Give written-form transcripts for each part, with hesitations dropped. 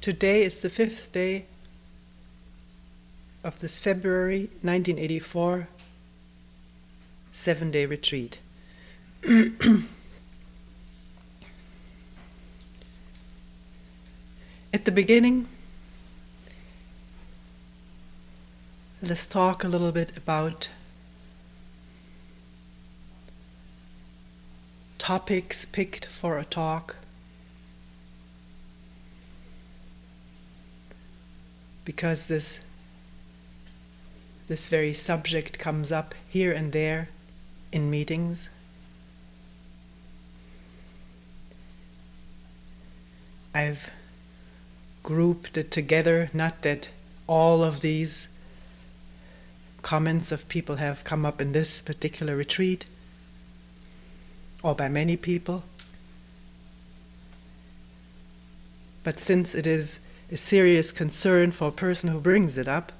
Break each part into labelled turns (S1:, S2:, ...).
S1: Today is the 5th day of this February 1984 7-day retreat. At the beginning, let's talk a little bit about topics picked for a talk, because this very subject comes up here and there in meetings. I've grouped it together, not that all of these comments of people have come up in this particular retreat, or by many people, but since it is a serious concern for a person who brings it up,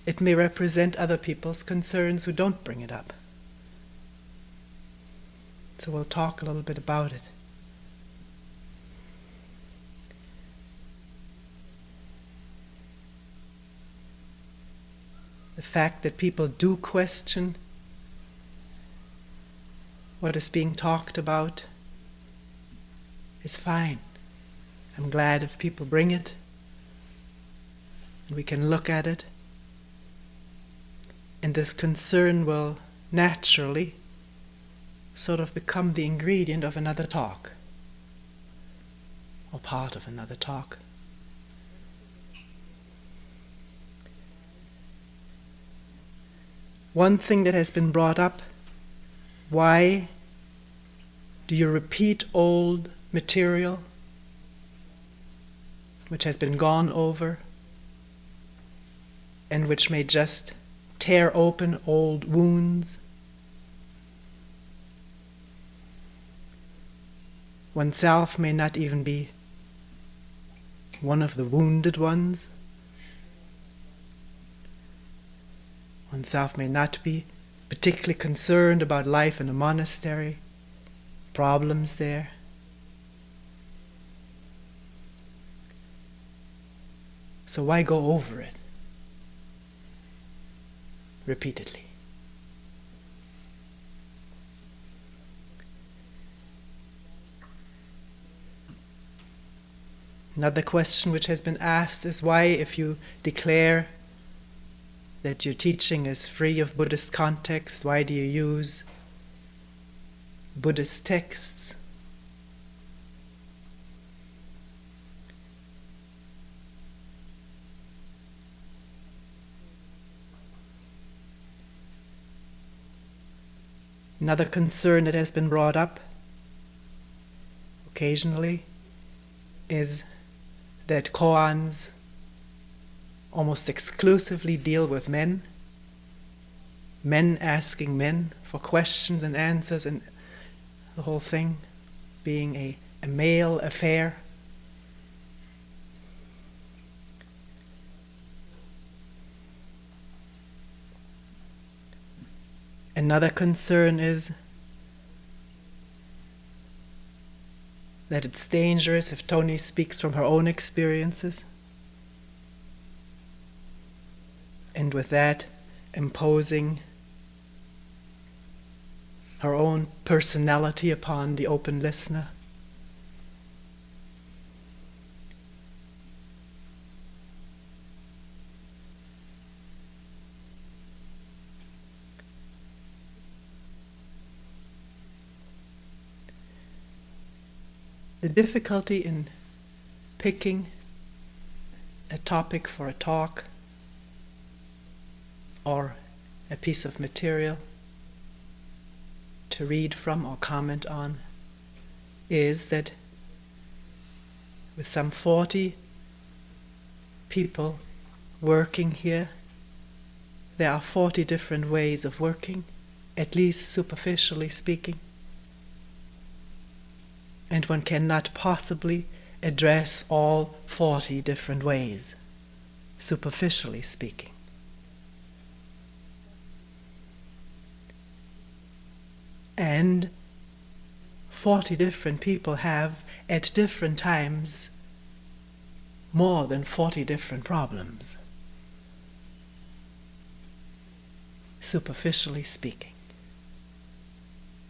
S1: it may represent other people's concerns who don't bring it up. So we'll talk a little bit about it. The fact that people do question what is being talked about is fine. I'm glad if people bring it and we can look at it, and this concern will naturally sort of become the ingredient of another talk, or part of another talk. One thing that has been brought up: why do you repeat old material which has been gone over and which may just tear open old wounds? Oneself may not even be one of the wounded ones. Oneself may not be particularly concerned about life in a monastery, problems there. So why go over it repeatedly? Another question which has been asked is, why, if you declare that your teaching is free of Buddhist context, why do you use Buddhist texts? Another concern that has been brought up occasionally is that koans almost exclusively deal with men asking men for questions and answers, and the whole thing being a male affair. Another concern is that it's dangerous if Toni speaks from her own experiences, and with that imposing her own personality upon the open listener. The difficulty in picking a topic for a talk or a piece of material to read from or comment on is that with some 40 people working here, there are 40 different ways of working, at least superficially speaking. And one cannot possibly address all 40 different ways, superficially speaking. And 40 different people have, at different times, more than 40 different problems, superficially speaking.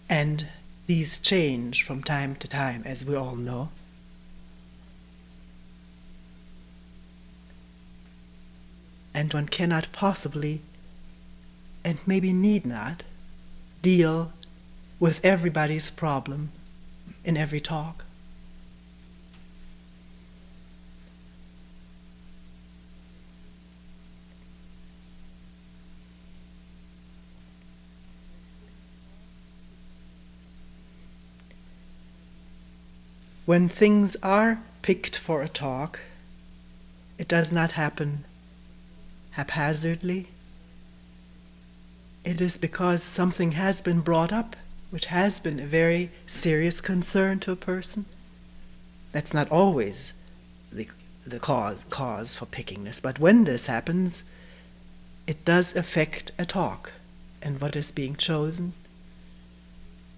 S1: And these change from time to time, as we all know. And one cannot possibly, and maybe need not, deal with everybody's problem in every talk. When things are picked for a talk, it does not happen haphazardly. It is because something has been brought up, which has been a very serious concern to a person. That's not always the cause for picking this, but when this happens, it does affect a talk and what is being chosen.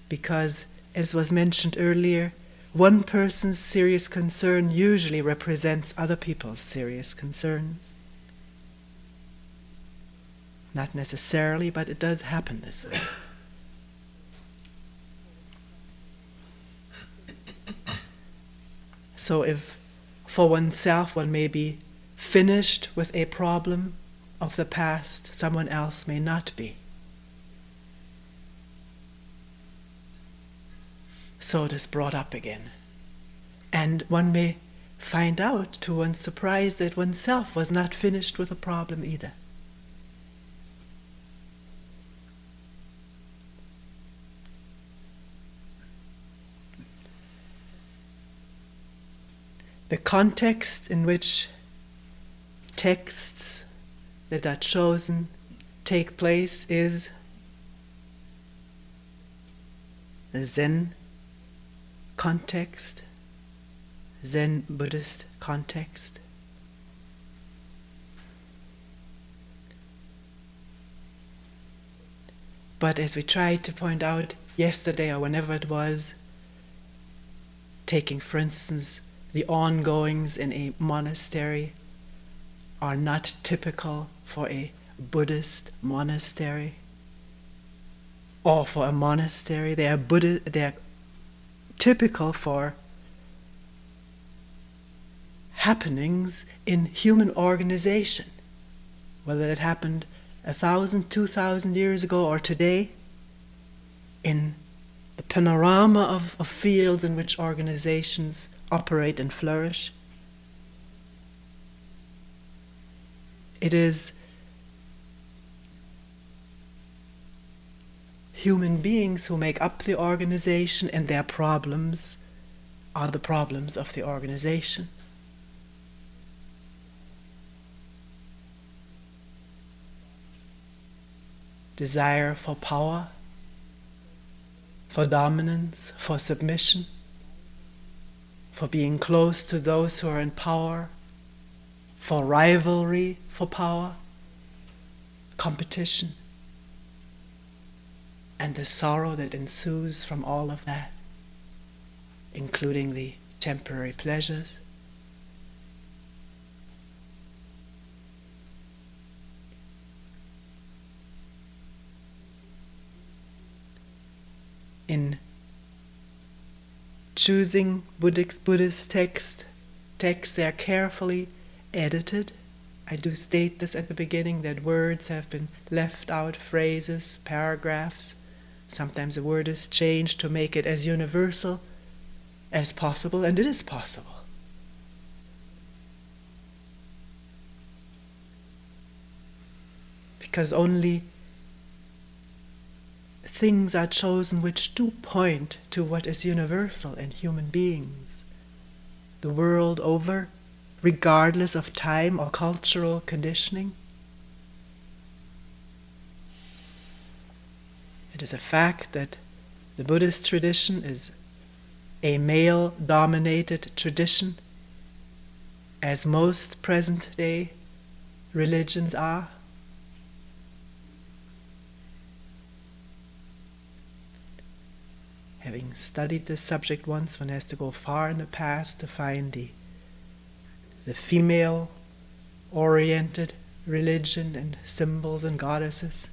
S1: Because, as was mentioned earlier, one person's serious concern usually represents other people's serious concerns. Not necessarily, but it does happen this way. So if for oneself one may be finished with a problem of the past, someone else may not be. So it is brought up again. And one may find out to one's surprise that oneself was not finished with a problem either. The context in which texts that are chosen take place is the Zen context, Zen Buddhist context. But as we tried to point out yesterday or whenever it was, taking for instance the ongoings in a monastery are not typical for a Buddhist monastery or for a monastery. They are typical for happenings in human organization, whether it happened 1,000, 2,000 years ago or today, in the panorama of fields in which organizations operate and flourish. It is human beings who make up the organization, and their problems are the problems of the organization. Desire for power, for dominance, for submission, for being close to those who are in power, for rivalry for power, competition, and the sorrow that ensues from all of that, including the temporary pleasures. In choosing Buddhist texts, they are carefully edited. I do state this at the beginning, that words have been left out, phrases, paragraphs. Sometimes a word is changed to make it as universal as possible, and it is possible. Because only things are chosen which do point to what is universal in human beings, the world over, regardless of time or cultural conditioning. It is a fact that the Buddhist tradition is a male-dominated tradition, as most present-day religions are. Having studied this subject once, one has to go far in the past to find the the female-oriented religion and symbols and goddesses,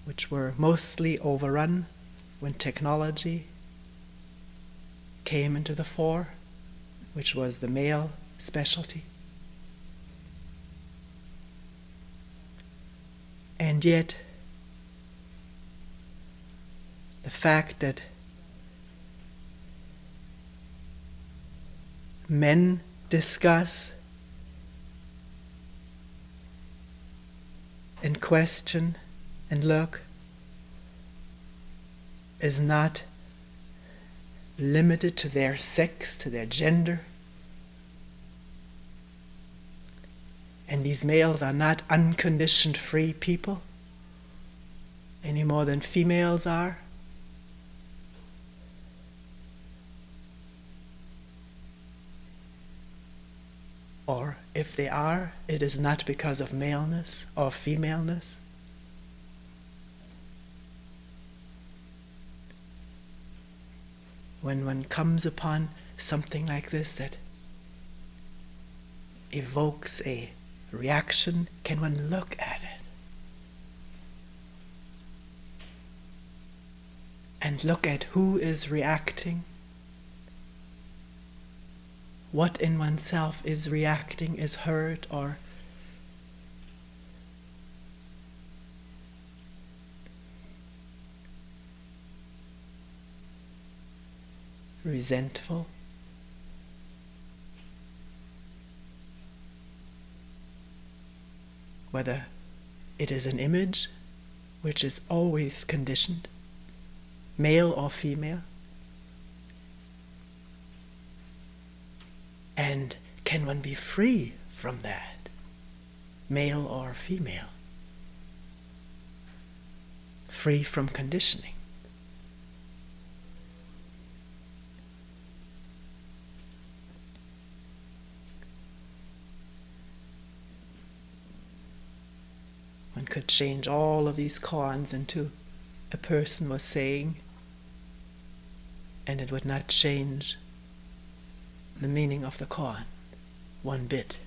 S1: which were mostly overrun when technology came into the fore, which was the male specialty. And yet, the fact that men discuss and question and look is not limited to their sex, to their gender. And these males are not unconditioned free people any more than females are. Or if they are, it is not because of maleness or femaleness. When one comes upon something like this that evokes a reaction, can one look at it and look at who is reacting? What in oneself is reacting, is hurt or resentful? Whether it is an image which is always conditioned, male or female. And can one be free from that, male or female? Free from conditioning. One could change all of these koans into a person was saying, and it would not change the meaning of the koan one bit.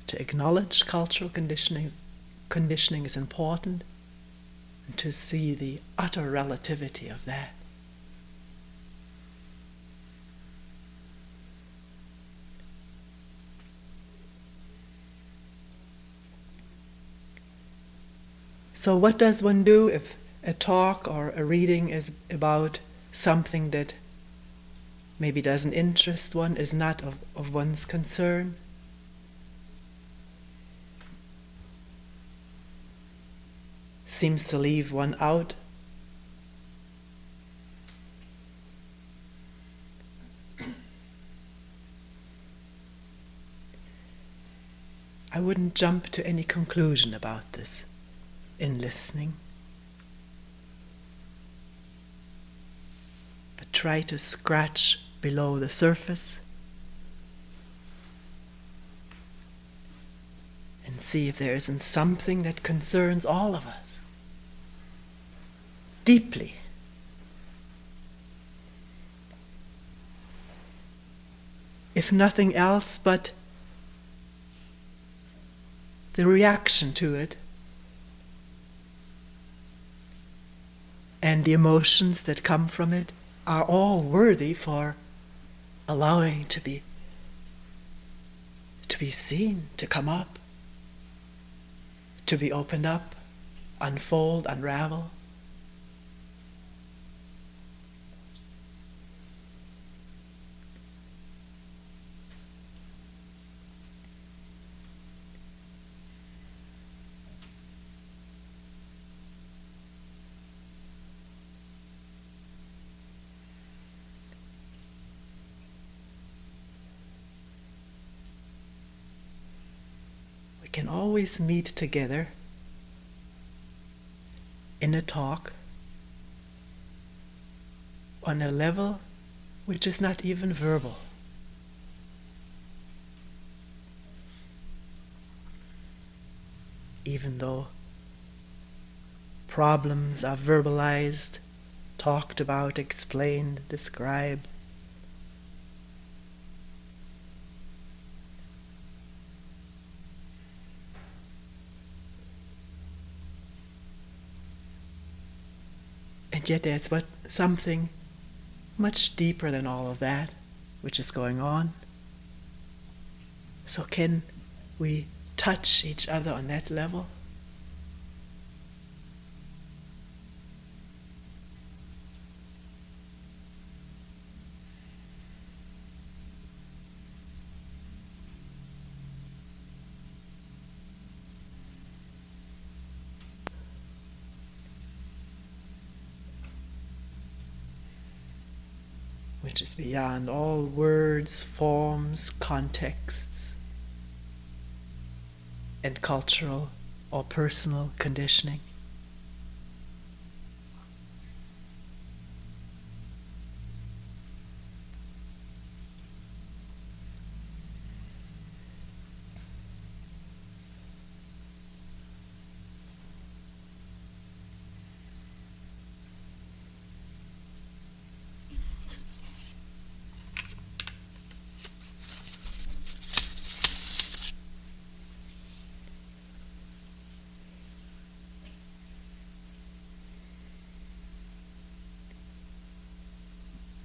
S1: To acknowledge cultural conditioning is important, and to see the utter relativity of that. So what does one do if a talk or a reading is about something that maybe doesn't interest one, is not of one's concern? Seems to leave one out? I wouldn't jump to any conclusion about this in listening, but try to scratch below the surface and see if there isn't something that concerns all of us deeply. If nothing else but the reaction to it and the emotions that come from it are all worthy for allowing to be seen, to come up, to be opened up, unfold, unravel. We can always meet together in a talk on a level which is not even verbal. Even though problems are verbalized, talked about, explained, described. And yet there's something much deeper than all of that which is going on. So can we touch each other on that level? Which is beyond all words, forms, contexts, and cultural or personal conditioning.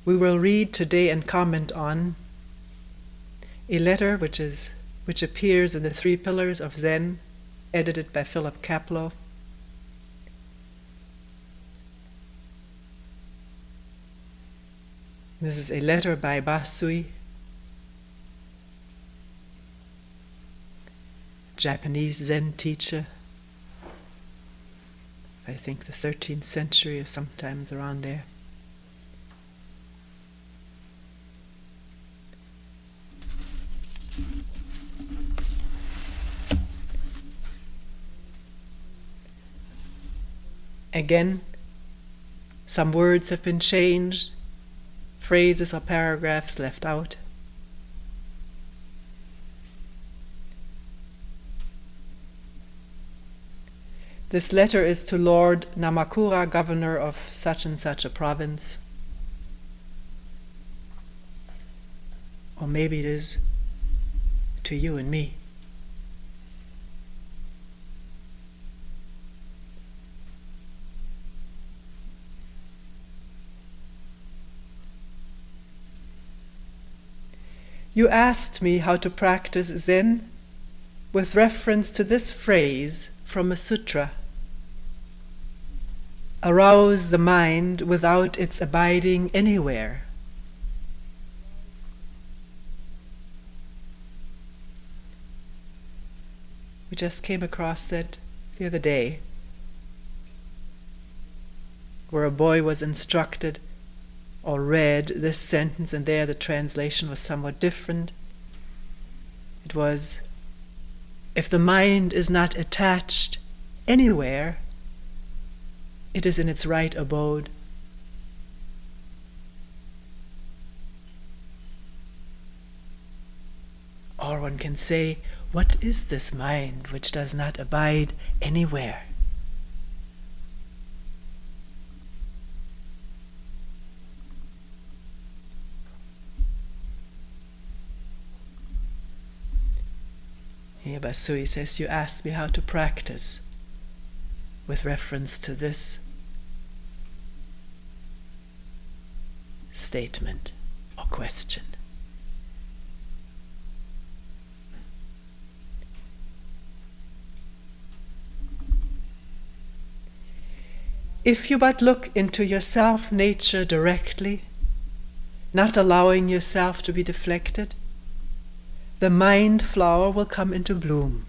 S1: We will read today and comment on a letter which appears in the 3 Pillars of Zen, edited by Philip Kapleau. This is a letter by Basui, Japanese Zen teacher, I think the 13th century or sometimes around there. Again, some words have been changed, phrases or paragraphs left out. This letter is to Lord Namakura, governor of such and such a province. Or maybe it is to you and me. You asked me how to practice Zen with reference to this phrase from a sutra. Arouse the mind without its abiding anywhere. We just came across that the other day, where a boy was instructed or read this sentence, and there the translation was somewhat different. It was, if the mind is not attached anywhere, it is in its right abode. Or one can say, what is this mind which does not abide anywhere? Here Basui says, you asked me how to practice with reference to this statement or question. If you but look into your self-nature directly, not allowing yourself to be deflected, the mind flower will come into bloom.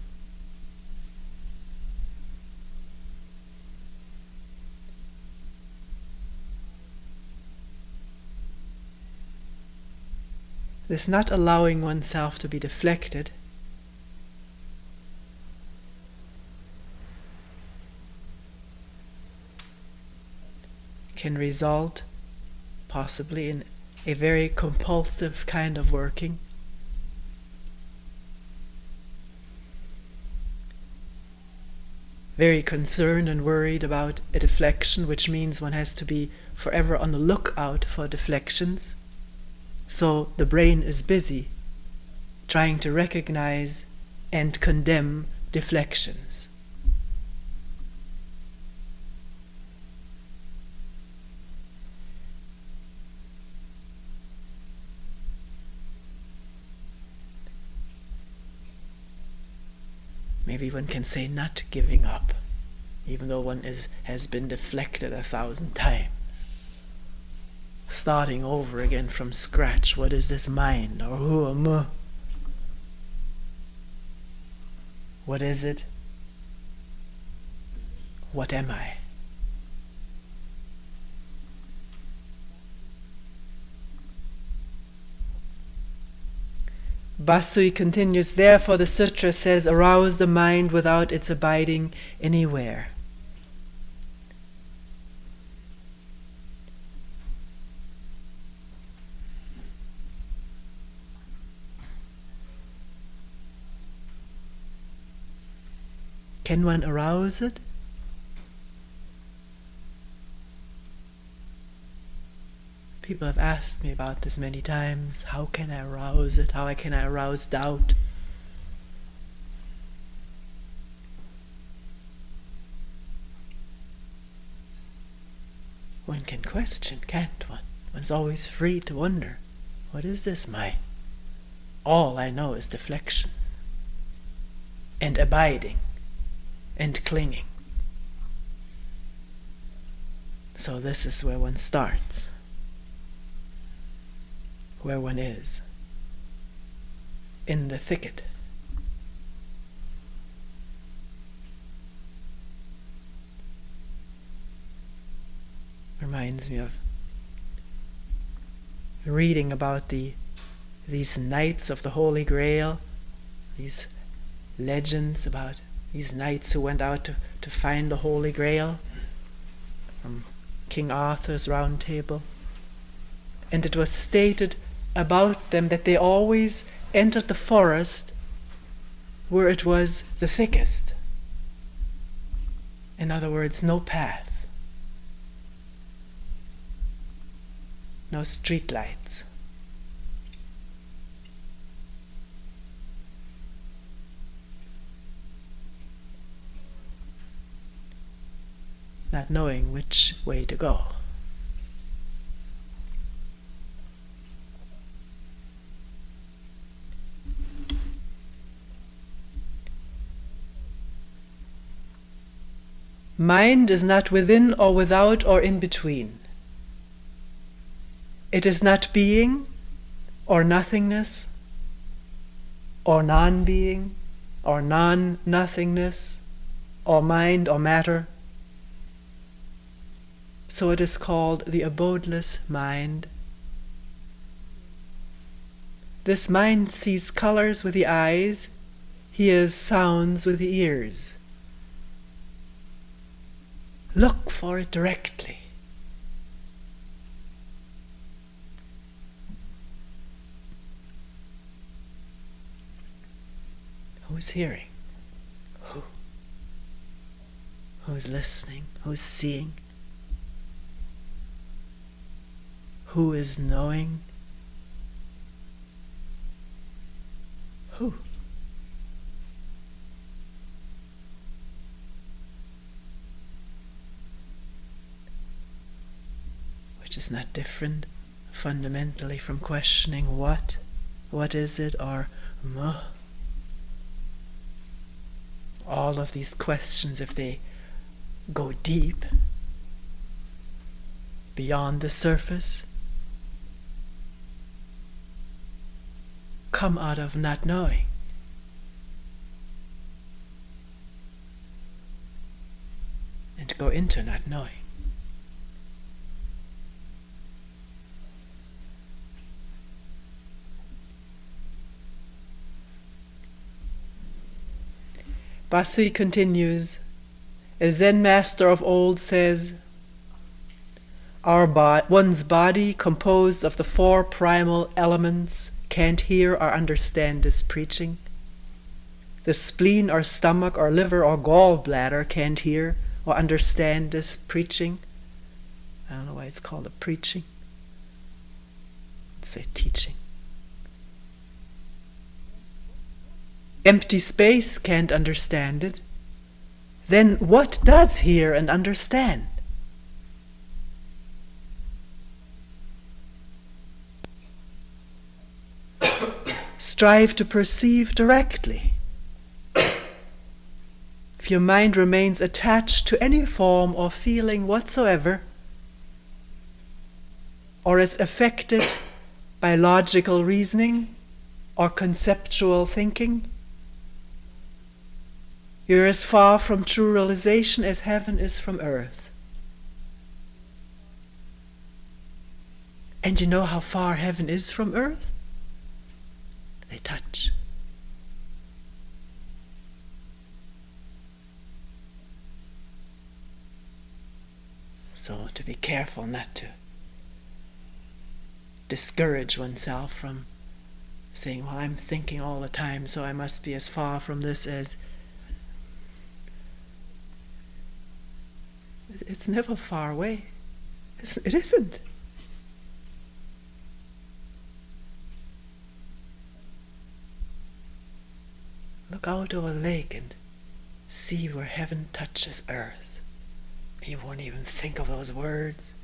S1: This not allowing oneself to be deflected can result possibly in a very compulsive kind of working. very concerned and worried about a deflection, which means one has to be forever on the lookout for deflections. So the brain is busy trying to recognize and condemn deflections. Maybe one can say not giving up, even though one has been deflected 1,000 times. Starting over again from scratch. What is this mind? Or who am I? What is it? What am I? Basui continues, therefore the sutra says, arouse the mind without its abiding anywhere. Can one arouse it? People have asked me about this many times. How can I arouse it? How can I arouse doubt? One can question, can't one? One's always free to wonder, what is this mind? All I know is deflection and abiding and clinging. So this is where one starts, where one is, in the thicket. Reminds me of reading about these knights of the Holy Grail, these legends about these knights who went out to find the Holy Grail from King Arthur's Round Table. And it was stated about them that they always entered the forest where it was the thickest. In other words, no path, no street lights. Not knowing which way to go. Mind is not within or without or in between. It is not being or nothingness or non-being or non-nothingness or mind or matter. So it is called the abodeless mind. This mind sees colors with the eyes, hears sounds with the ears. Look for it directly. Who's hearing? Who's listening? Who's seeing? Who is knowing? Who? Which is not different fundamentally from questioning what is it, or all of these questions, if they go deep beyond the surface, come out of not knowing. And go into not knowing. Basui continues, a Zen master of old says, one's body, composed of the 4 primal elements, can't hear or understand this preaching. The spleen or stomach or liver or gallbladder can't hear or understand this preaching. I don't know why it's called a preaching. Let's say teaching. Empty space can't understand it. Then what does hear and understand? Strive to perceive directly. If your mind remains attached to any form or feeling whatsoever, or is affected by logical reasoning or conceptual thinking, you're as far from true realization as heaven is from earth. And you know how far heaven is from earth? They touch. So to be careful not to discourage oneself from saying, well, I'm thinking all the time, so I must be as far from this as... It's never far away. It isn't. Look out over the lake and see where heaven touches earth. You won't even think of those words.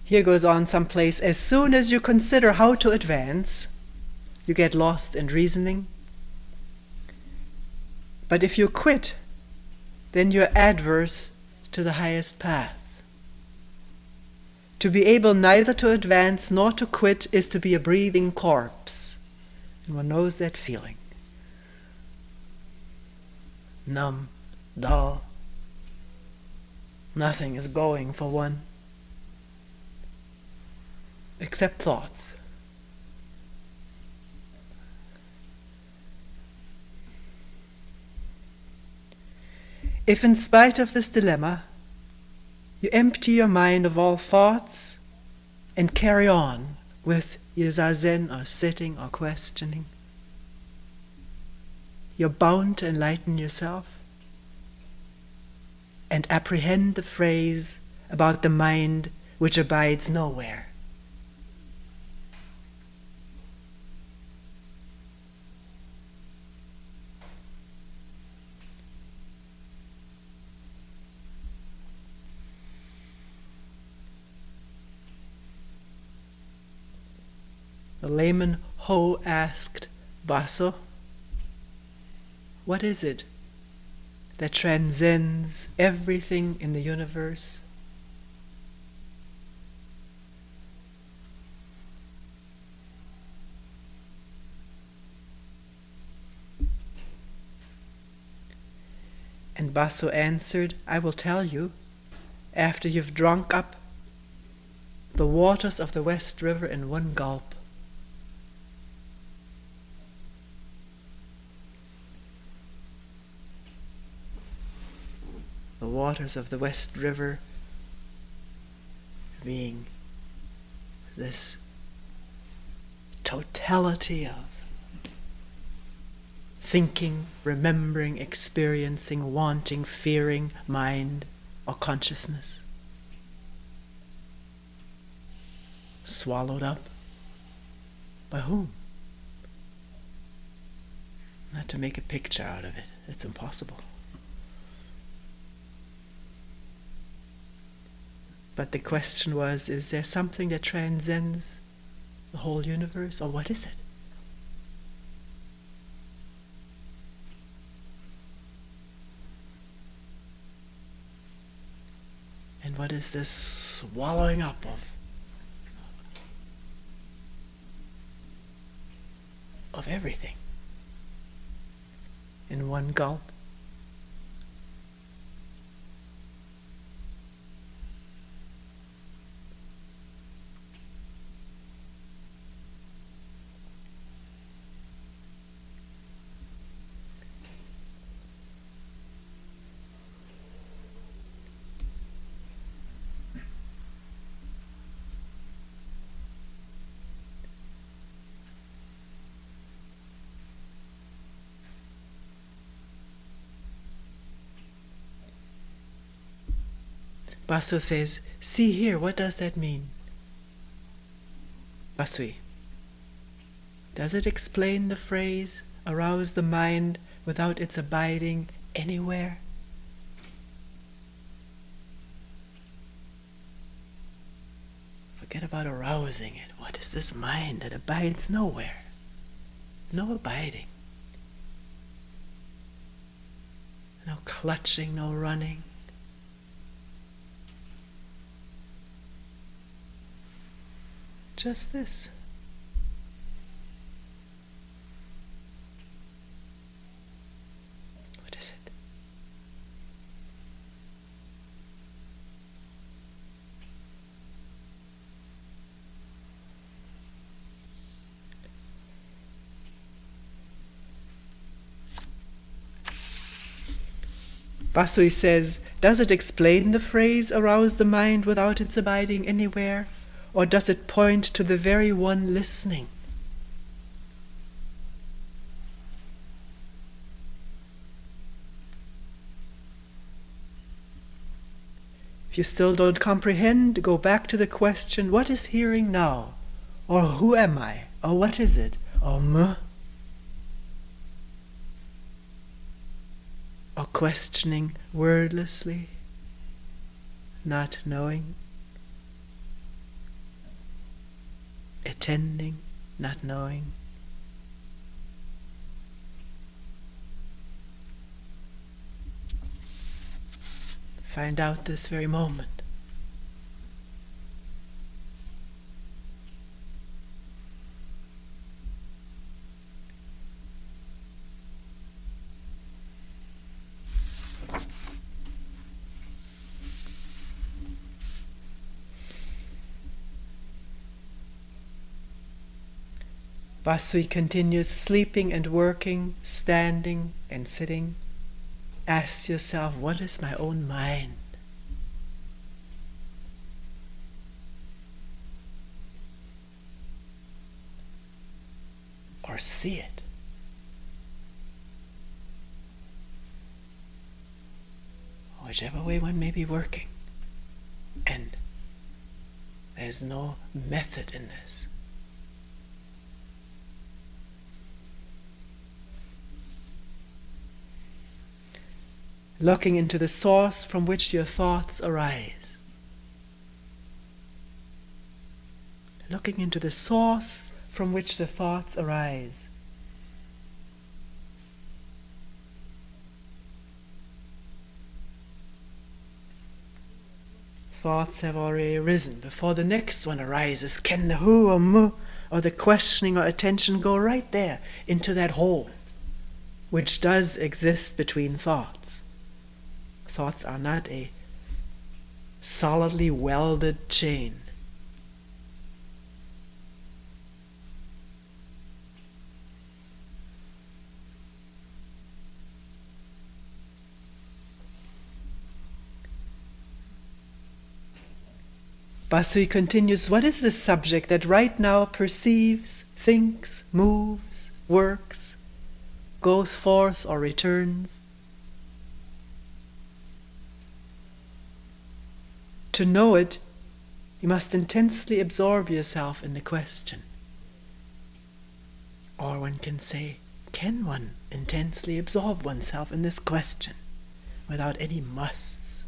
S1: Here goes on someplace, as soon as you consider how to advance, you get lost in reasoning. But if you quit, then you're adverse to the highest path. To be able neither to advance nor to quit is to be a breathing corpse. And one knows that feeling. Numb, dull. Nothing is going for one. Except thoughts. If in spite of this dilemma, you empty your mind of all thoughts and carry on with your zazen or sitting or questioning, you're bound to enlighten yourself and apprehend the phrase about the mind which abides nowhere. The layman Ho asked Baso, what is it that transcends everything in the universe? And Baso answered, I will tell you, after you've drunk up the waters of the West River in one gulp. The waters of the West River being this totality of thinking, remembering, experiencing, wanting, fearing, mind, or consciousness. Swallowed up by whom? Not to make a picture out of it. It's impossible. But the question was, is there something that transcends the whole universe, or what is it? And what is this swallowing up of everything in one gulp? Basu says, see here, what does that mean? Basui, does it explain the phrase, arouse the mind without its abiding anywhere? Forget about arousing it. What is this mind that abides nowhere? No abiding. No clutching, no running. Just this. What is it? Basui says, does it explain the phrase, arouse the mind without its abiding anywhere? Or does it point to the very one listening? If you still don't comprehend, go back to the question, what is hearing now? Or who am I? Or what is it? Or me? Or questioning wordlessly, not knowing, attending, not knowing. Find out this very moment. Basui continues sleeping and working, standing and sitting. Ask yourself, what is my own mind? Or see it. Whichever way one may be working. And there's no method in this. Looking into the source from which your thoughts arise. Looking into the source from which the thoughts arise. Thoughts have already arisen. Before the next one arises, can the who or mu or the questioning or attention go right there into that hole which does exist between thoughts? Thoughts are not a solidly welded chain. Basui continues, what is the subject that right now perceives, thinks, moves, works, goes forth or returns? To know it, you must intensely absorb yourself in the question. Or one can say, can one intensely absorb oneself in this question without any musts?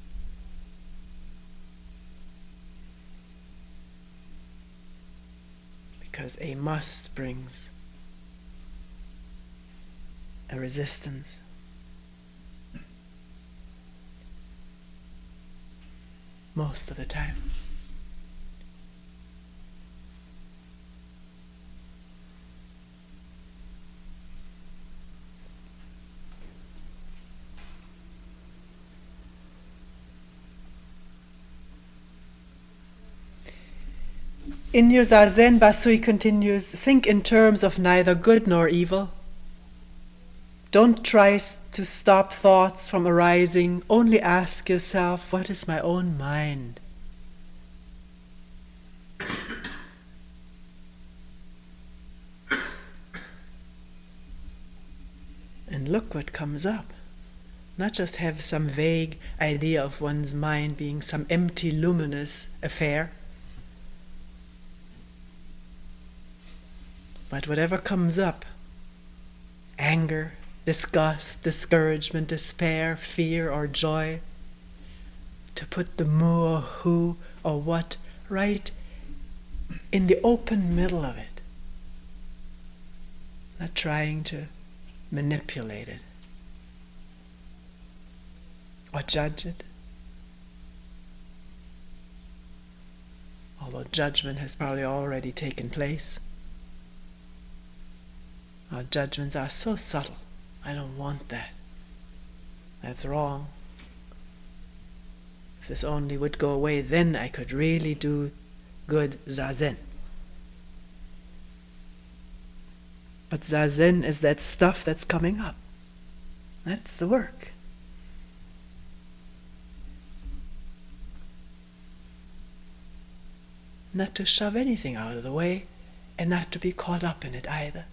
S1: Because a must brings a resistance. Most of the time. In your Zazen, Basui continues, think in terms of neither good nor evil. Don't try to stop thoughts from arising. Only ask yourself, what is my own mind? And look what comes up. Not just have some vague idea of one's mind being some empty, luminous affair, but whatever comes up, anger, disgust, discouragement, despair, fear, or joy, to put the mu or who or what right in the open middle of it, not trying to manipulate it or judge it. Although judgment has probably already taken place. Our judgments are so subtle. I don't want that. That's wrong. If this only would go away, then I could really do good zazen. But zazen is that stuff that's coming up. That's the work. Not to shove anything out of the way, and not to be caught up in it either.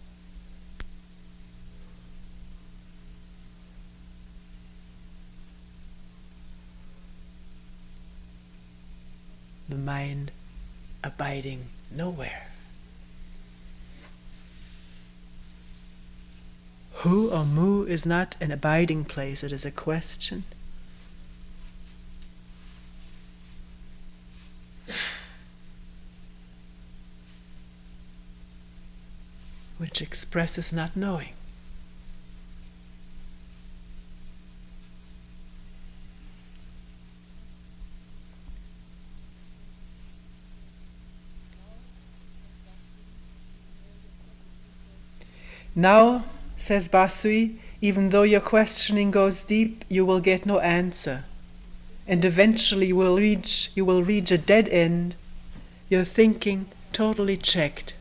S1: The mind abiding nowhere. Who or mu is not an abiding place, it is a question. Which expresses not knowing. Now, says Basui, even though your questioning goes deep, you will get no answer. And eventually you will reach a dead end, your thinking totally checked.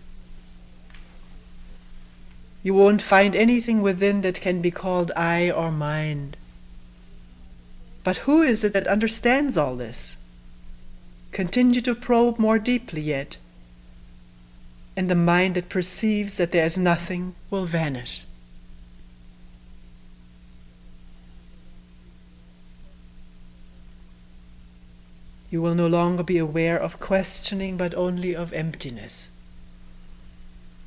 S1: You won't find anything within that can be called I or mind. But who is it that understands all this? Continue to probe more deeply yet, and the mind that perceives that there is nothing will vanish. You will no longer be aware of questioning, but only of emptiness.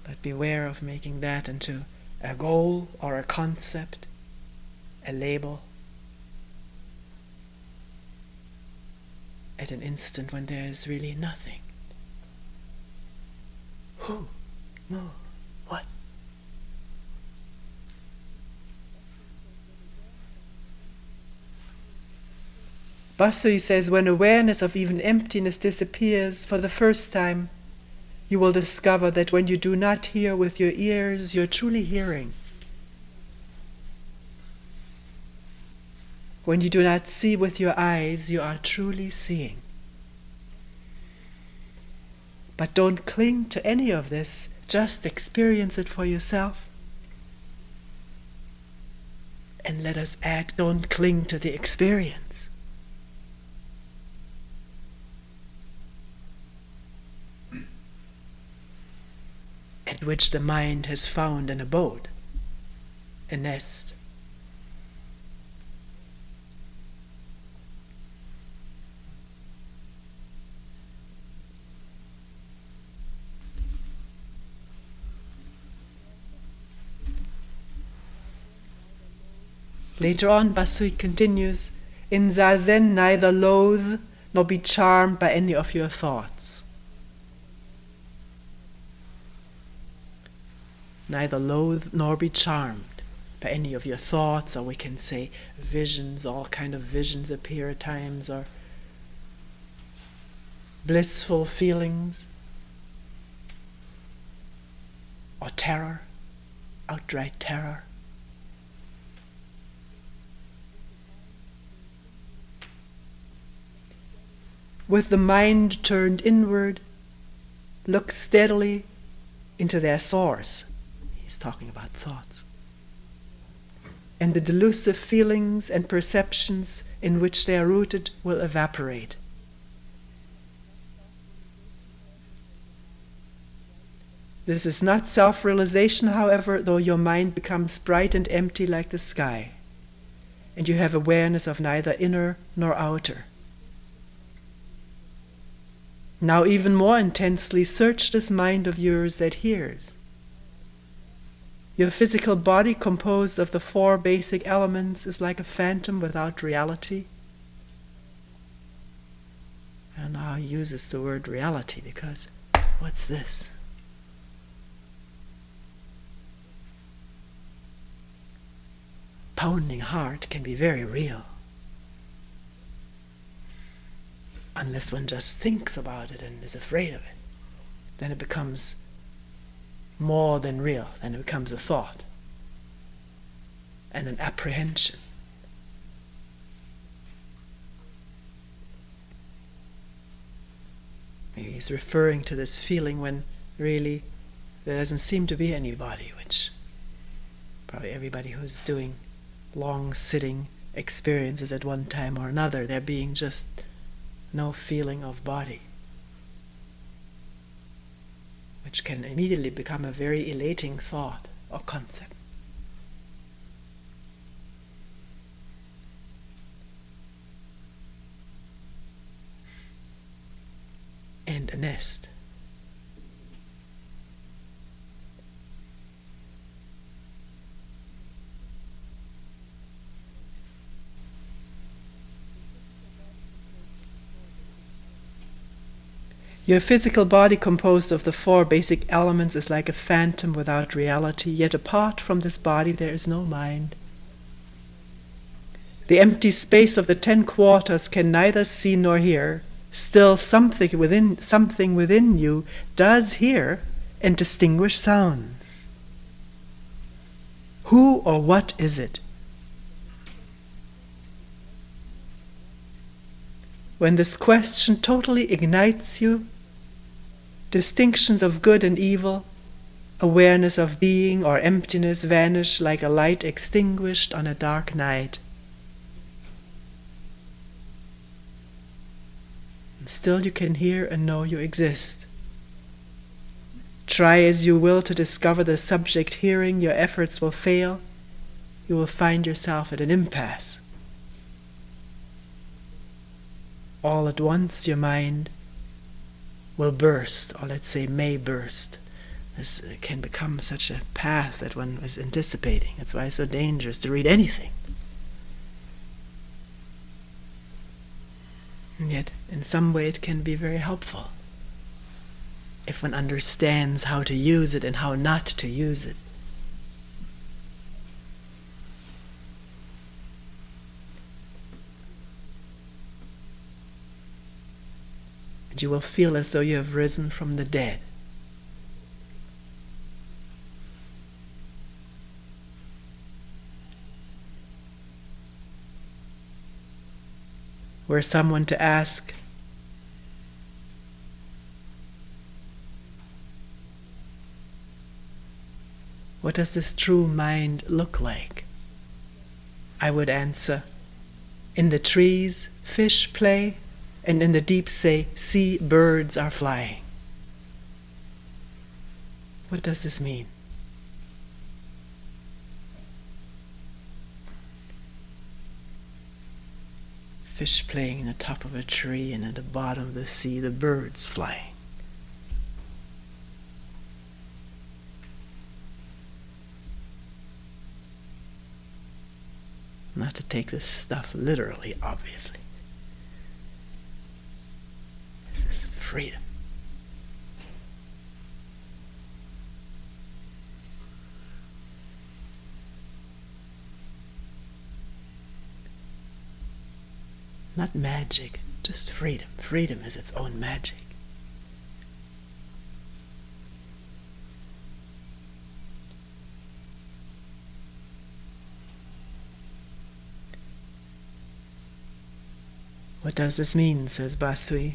S1: But beware of making that into a goal or a concept, a label, at an instant when there is really nothing. Who? No. What? Basui says, when awareness of even emptiness disappears for the first time, you will discover that when you do not hear with your ears, you're truly hearing. When you do not see with your eyes, you are truly seeing. But don't cling to any of this, just experience it for yourself. And let us add, don't cling to the experience. At which the mind has found an abode, a nest. Later on, Basui continues, in Zazen neither loathe nor be charmed by any of your thoughts. Neither loathe nor be charmed by any of your thoughts, or we can say visions, all kind of visions appear at times, or blissful feelings, or terror, outright terror. With the mind turned inward, look steadily into their source. He's talking about thoughts. And the delusive feelings and perceptions in which they are rooted will evaporate. This is not self-realization, however, though your mind becomes bright and empty like the sky. and you have awareness of neither inner nor outer. Now even more intensely search this mind of yours that hears. Your physical body, composed of the 4 basic elements, is like a phantom without reality. And now he uses the word reality because what's this? Pounding heart can be very real. Unless one just thinks about it and is afraid of it. Then it becomes more than real. Then it becomes a thought and an apprehension. Maybe he's referring to this feeling when really there doesn't seem to be anybody, which probably everybody who's doing long sitting experiences at one time or another, there being just no feeling of body, which can immediately become a very elating thought or concept. And a nest. Your physical body, composed of the 4 basic elements, is like a phantom without reality, yet apart from this body there is no mind. The empty space of the 10 quarters can neither see nor hear. Still something within you does hear and distinguish sounds. Who or what is it? When this question totally ignites you, distinctions of good and evil, awareness of being or emptiness vanish like a light extinguished on a dark night. And still you can hear and know you exist. Try as you will to discover the subject hearing, your efforts will fail. You will find yourself at an impasse. All at once your mind will burst, or let's say may burst. This can become such a path that one is anticipating. That's why it's so dangerous to read anything. And yet, in some way it can be very helpful if one understands how to use it and how not to use it. You will feel as though you have risen from the dead. Were someone to ask, what does this true mind look like? I would answer, in the trees, fish play, and in the deep sea, birds are flying. What does this mean? Fish playing in the top of a tree, and at the bottom of the sea, the birds flying. Not to take this stuff literally, obviously. This is freedom. Not magic, just freedom. Freedom is its own magic. What does this mean, says Basui.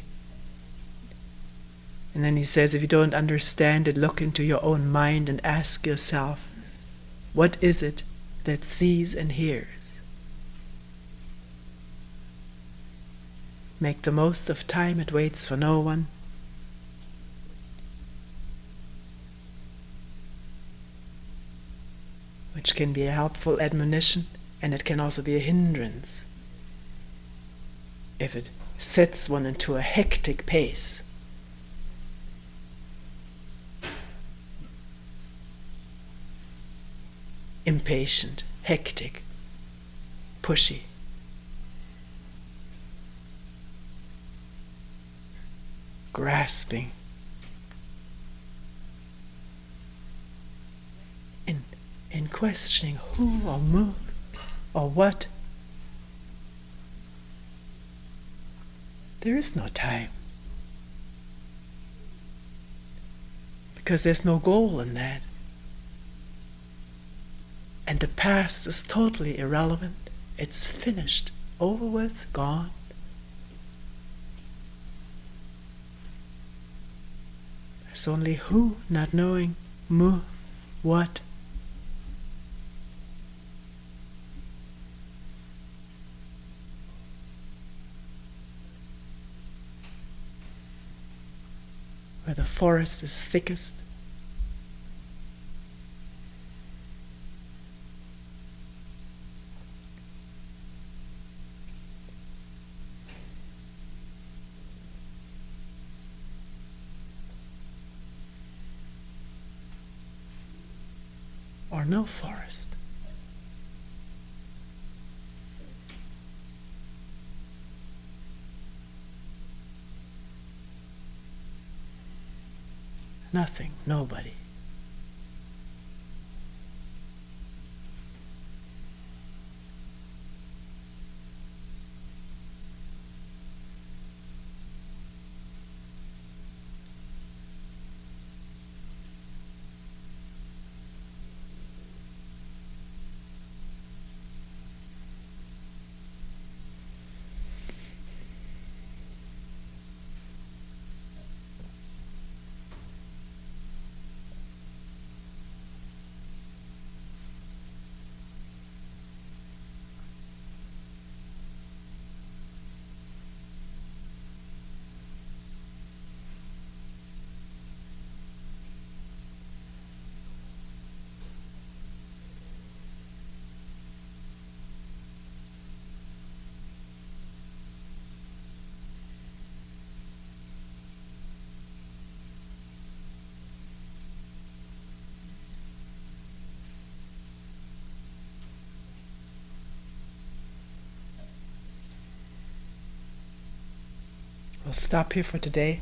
S1: And then he says, if you don't understand it, look into your own mind and ask yourself, what is it that sees and hears? Make the most of time, it waits for no one. Which can be a helpful admonition And it can also be a hindrance if it sets one into a hectic pace. Impatient, hectic, pushy. Grasping. In questioning who or mu or what, there is no time. Because there's no goal in that. And the past is totally irrelevant. It's finished, over with, gone. There's only who, not knowing, mu, what. Where the forest is thickest. Or no forest. Nothing, nobody. We'll stop here for today.